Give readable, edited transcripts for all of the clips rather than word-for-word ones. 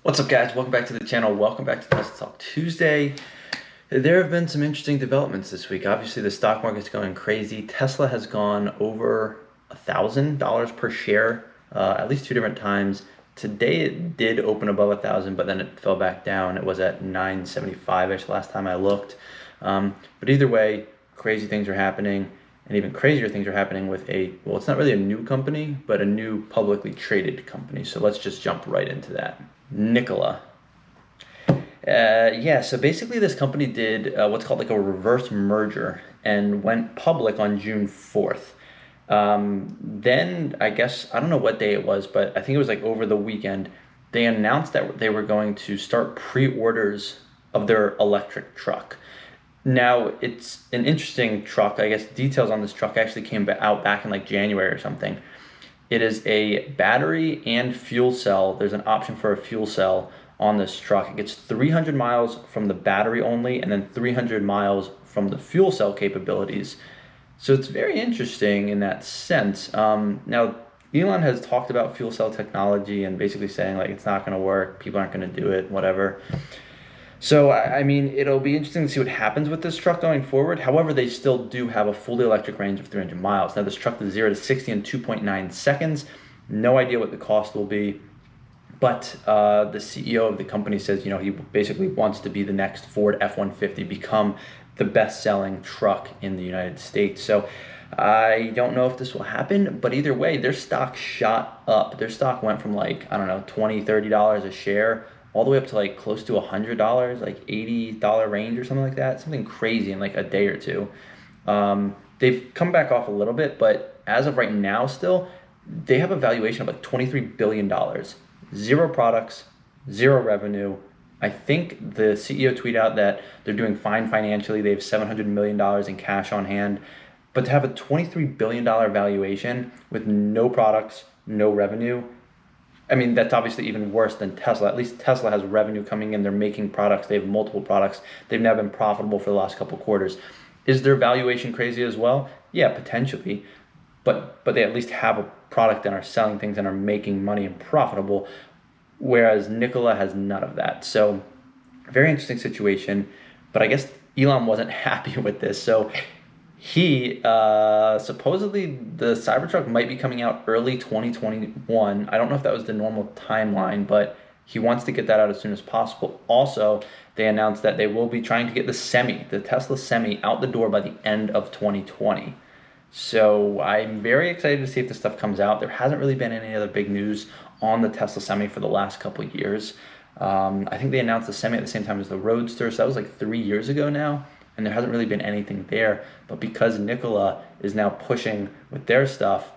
What's up, guys? Welcome back to the channel. Welcome back to Tesla Talk Tuesday. There have been some interesting developments this week. Obviously, the stock market's going crazy. Tesla has gone over $1,000 per share at least two different times. Today it did open above 1,000, but then it fell back down. It was at 975-ish last time I looked. But either way, crazy things are happening, and even crazier things are happening with well, it's not really a new company, but a new publicly traded company. So let's just jump right into that. Nikola. Yeah, so basically this company did what's called like a reverse merger and went public on June 4th. Then I guess, I don't know what day it was, but I think it was like over the weekend, they announced that they were going to start pre-orders of their electric truck. Now, it's an interesting truck. I guess details on this truck actually came out back in like January or something. It is a battery and fuel cell. There's an option for a fuel cell on this truck. It gets 300 miles from the battery only and then 300 miles from the fuel cell capabilities. So it's very interesting in that sense. Now, Elon has talked about fuel cell technology and basically saying like it's not going to work, people aren't going to do it, whatever. So, I mean, it'll be interesting to see what happens with this truck going forward. However, they still do have a fully electric range of 300 miles. Now, this truck is 0 to 60 in 2.9 seconds. No idea what the cost will be. But the CEO of the company says, you know, he basically wants to be the next Ford F-150, become the best-selling truck in the United States. So I don't know if this will happen, but either way, their stock shot up. Their stock went from like, I don't know, $20, $30 a share all the way up to like close to $100, like $80 range or something like that. Something crazy in like a day or two. They've come back off a little bit, but as of right now still, they have a valuation of like $23 billion. Zero products, zero revenue. I think the CEO tweeted out that they're doing fine financially. They have $700 million in cash on hand. But to have a $23 billion valuation with no products, no revenue, I mean, that's obviously even worse than Tesla. At least Tesla has revenue coming in. They're making products. They have multiple products. They've now been profitable for the last couple of quarters. Is their valuation crazy as well? Yeah, potentially. But they at least have a product and are selling things and are making money and profitable, whereas Nikola has none of that. So very interesting situation. But I guess Elon wasn't happy with this. So he supposedly the Cybertruck might be coming out early 2021. I don't know if that was the normal timeline, but he wants to get that out as soon as possible. Also, they announced that they will be trying to get the Tesla Semi out the door by the end of 2020. So I'm very excited to see if this stuff comes out. There hasn't really been any other big news on the Tesla Semi for the last couple of years. I think they announced the Semi at the same time as the Roadster, so that was like 3 years ago now. And there hasn't really been anything there. But because Nikola is now pushing with their stuff,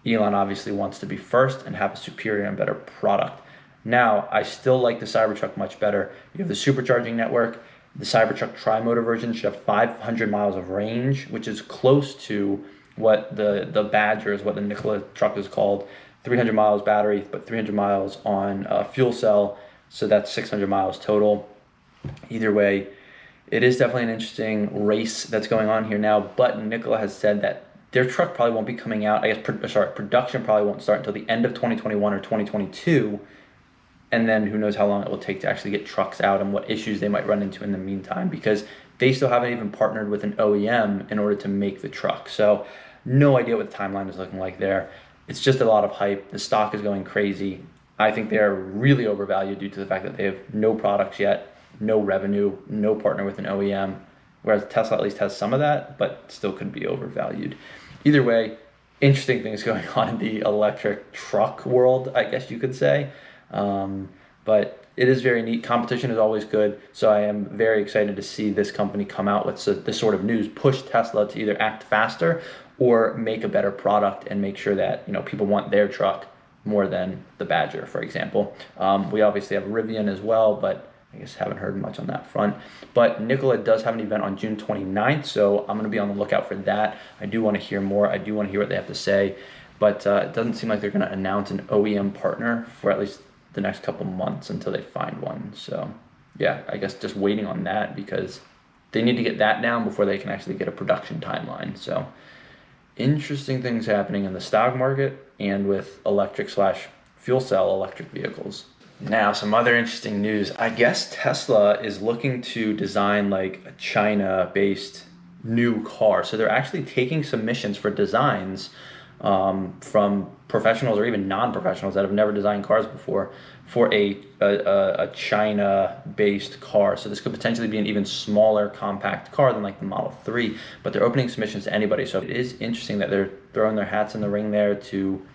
Elon obviously wants to be first and have a superior and better product. Now, I still like the Cybertruck much better. You have the supercharging network. The Cybertruck tri-motor version should have 500 miles of range, which is close to what the Badger is, what the Nikola truck is called. 300 miles battery, but 300 miles on fuel cell. So that's 600 miles total. Either way, it is definitely an interesting race that's going on here now, but Nikola has said that their truck probably won't be coming out, production probably won't start until the end of 2021 or 2022, and then who knows how long it will take to actually get trucks out and what issues they might run into in the meantime, because they still haven't even partnered with an OEM in order to make the truck. So no idea what the timeline is looking like there. It's just a lot of hype. The stock is going crazy. I think they're really overvalued due to the fact that they have no products yet, no revenue, no partner with an OEM, whereas Tesla at least has some of that, but still could be overvalued. Either way, interesting things going on in the electric truck world, I guess you could say. But it is very neat. Competition is always good, so I am very excited to see this company come out with this sort of news, push Tesla to either act faster or make a better product and make sure that, you know, people want their truck more than the Badger, for example. We obviously have Rivian as well, but I guess haven't heard much on that front. But Nikola does have an event on June 29th, so I'm going to be on the lookout for that. I do want to hear more. I do want to hear what they have to say. But it doesn't seem like they're going to announce an OEM partner for at least the next couple months until they find one. So, yeah, I guess just waiting on that because they need to get that down before they can actually get a production timeline. So, interesting things happening in the stock market and with electric/fuel cell electric vehicles. Now, some other interesting news. I guess Tesla is looking to design like a China-based new car. So they're actually taking submissions for designs from professionals or even non-professionals that have never designed cars before for a China-based car. So this could potentially be an even smaller compact car than like the Model 3, but they're opening submissions to anybody. So it is interesting that they're throwing their hats in the ring there to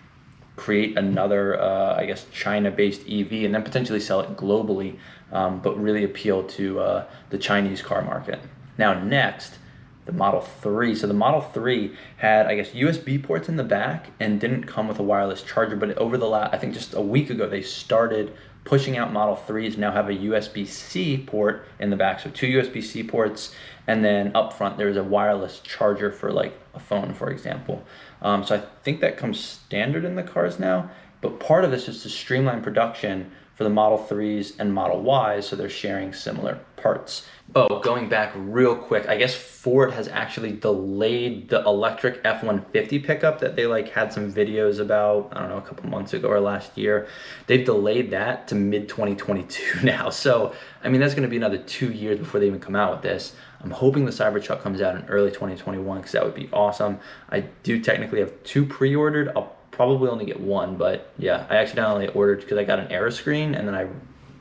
create another, I guess, China-based EV and then potentially sell it globally, but really appeal to the Chinese car market. Now, next, the Model 3. So the Model 3 had, I guess, USB ports in the back and didn't come with a wireless charger, but over the last, I think just a week ago, they started pushing out Model 3s now have a USB-C port in the back. So two USB-C ports, and then up front there's a wireless charger for like a phone, for example. So I think that comes standard in the cars now, but part of this is to streamline production for the Model 3s and Model Ys, so they're sharing similar parts. Oh, going back real quick, I guess Ford has actually delayed the electric F-150 pickup that they like had some videos about, I don't know, a couple months ago or last year. They've delayed that to mid-2022 now. So, I mean, that's going to be another 2 years before they even come out with this. I'm hoping the Cybertruck comes out in early 2021 because that would be awesome. I do technically have two pre-ordered. I'll probably only get one, but yeah, I accidentally ordered because I got an error screen and then I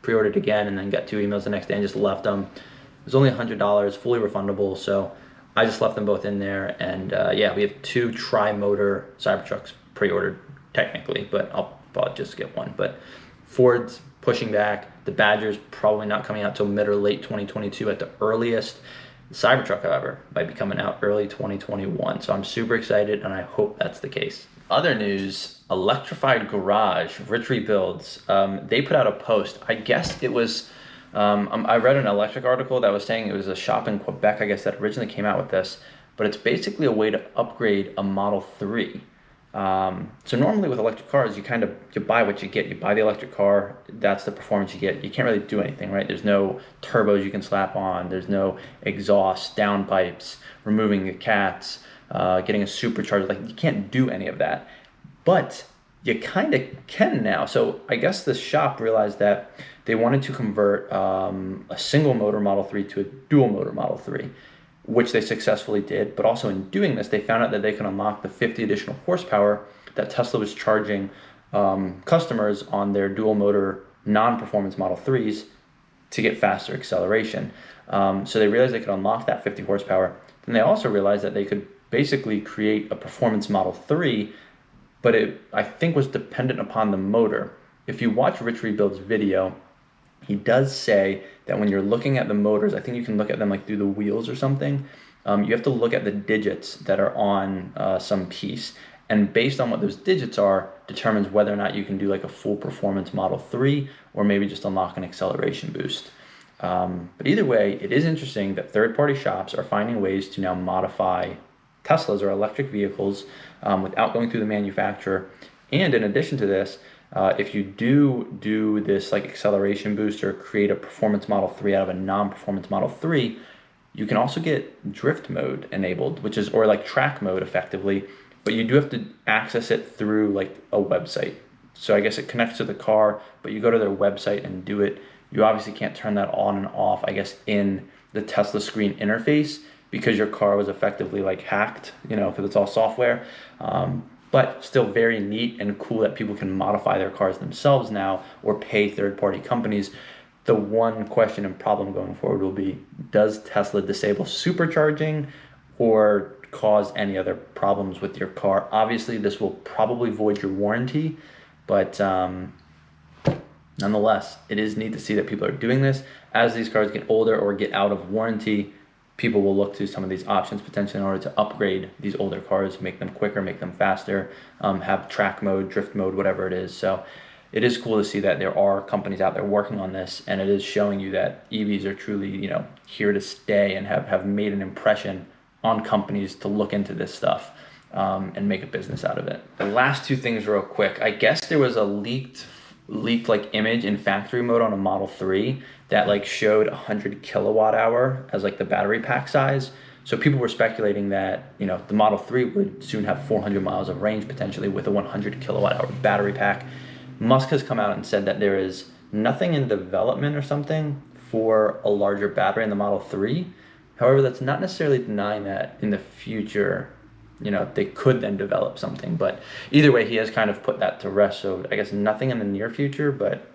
pre-ordered again and then got two emails the next day and just left them. It was only $100, fully refundable, so I just left them both in there. And yeah, we have two tri-motor Cybertrucks pre-ordered technically, but I'll probably just get one. But Ford's pushing back. The Badger's probably not coming out till mid or late 2022 at the earliest. The Cybertruck, however, might be coming out early 2021. So I'm super excited, and I hope that's the case. Other news, Electrified Garage, Rich Rebuilds. They put out a post. I guess it was, I read an electric article that was saying it was a shop in Quebec, I guess, that originally came out with this. But it's basically a way to upgrade a Model 3. So normally with electric cars, you buy what you get. You buy the electric car, that's the performance you get. You can't really do anything, right? There's no turbos you can slap on. There's no exhaust, downpipes, removing the cats, getting a supercharger. Like, you can't do any of that. But you kind of can now. So I guess the shop realized that they wanted to convert a single motor Model 3 to a dual motor Model 3, which they successfully did. But also in doing this, they found out that they can unlock the 50 additional horsepower that Tesla was charging customers on their dual motor non-performance Model 3s to get faster acceleration. So they realized they could unlock that 50 horsepower. Then they also realized that they could basically create a performance Model 3, but it, I think, was dependent upon the motor. If you watch Rich Rebuild's video, he does say that when you're looking at the motors, I think you can look at them like through the wheels or something. You have to look at the digits that are on some piece. And based on what those digits are, determines whether or not you can do like a full performance Model 3 or maybe just unlock an acceleration boost. But either way, it is interesting that third-party shops are finding ways to now modify Teslas or electric vehicles without going through the manufacturer. And in addition to this, if you do this like acceleration boost or create a performance Model 3 out of a non-performance Model 3, you can also get drift mode enabled, which is, or like track mode effectively, but you do have to access it through like a website. So I guess it connects to the car, but you go to their website and do it. You obviously can't turn that on and off, I guess, in the Tesla screen interface because your car was effectively like hacked, you know, because it's all software. But still very neat and cool that people can modify their cars themselves now or pay third-party companies. The one question and problem going forward will be, does Tesla disable supercharging or cause any other problems with your car? Obviously, this will probably void your warranty, but nonetheless, it is neat to see that people are doing this. As these cars get older or get out of warranty, people will look to some of these options potentially in order to upgrade these older cars, make them quicker, make them faster, have track mode, drift mode, whatever it is. So it is cool to see that there are companies out there working on this, and it is showing you that EVs are truly, you know, here to stay and have made an impression on companies to look into this stuff and make a business out of it. The last two things real quick. I guess there was a leaked like image in factory mode on a Model 3 that like showed 100 kilowatt hour as like the battery pack size. So people were speculating that, you know, the Model 3 would soon have 400 miles of range potentially with a 100 kilowatt hour battery pack. Musk has come out and said that there is nothing in development or something for a larger battery in the Model 3. However, that's not necessarily denying that in the future, they could then develop something. But either way, he has kind of put that to rest. So I guess nothing in the near future, but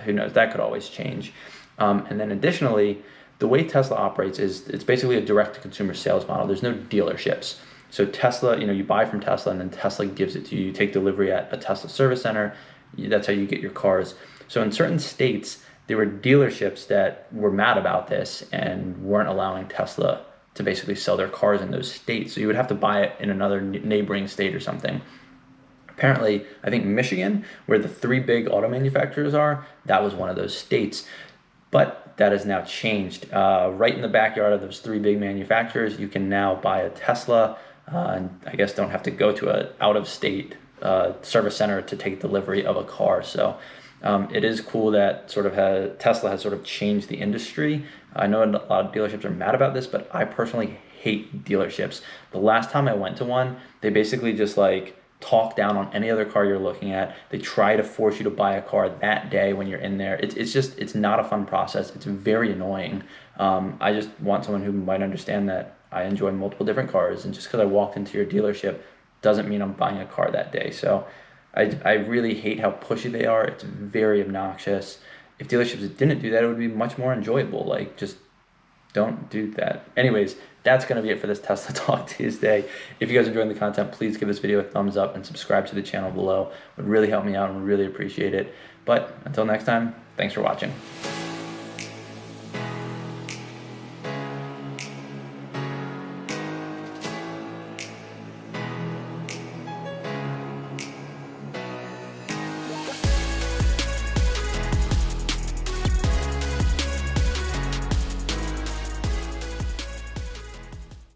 who knows? That could always change. And then additionally, the way Tesla operates is it's basically a direct-to-consumer sales model. There's no dealerships. So Tesla, you buy from Tesla and then Tesla gives it to you. You take delivery at a Tesla service center. That's how you get your cars. So in certain states, there were dealerships that were mad about this and weren't allowing Tesla to basically sell their cars in those states. So you would have to buy it in another neighboring state or something. Apparently, I think Michigan, where the 3 big auto manufacturers are, that was one of those states. But that has now changed. Right in the backyard of those 3 big manufacturers, you can now buy a Tesla, and I guess don't have to go to an out-of-state service center to take delivery of a car. So it is cool that Tesla has sort of changed the industry. I know a lot of dealerships are mad about this, but I personally hate dealerships. The last time I went to one, they basically just talk down on any other car you're looking at. They try to force you to buy a car that day when you're in there. It's not a fun process. It's very annoying. I just want someone who might understand that I enjoy multiple different cars, and just because I walked into your dealership doesn't mean I'm buying a car that day. So I really hate how pushy they are. It's very obnoxious. If dealerships didn't do that, it would be much more enjoyable. Just don't do that. Anyways, that's going to be it for this Tesla Talk Tuesday. If you guys are enjoying the content, please give this video a thumbs up and subscribe to the channel below. It would really help me out and really appreciate it. But until next time, thanks for watching.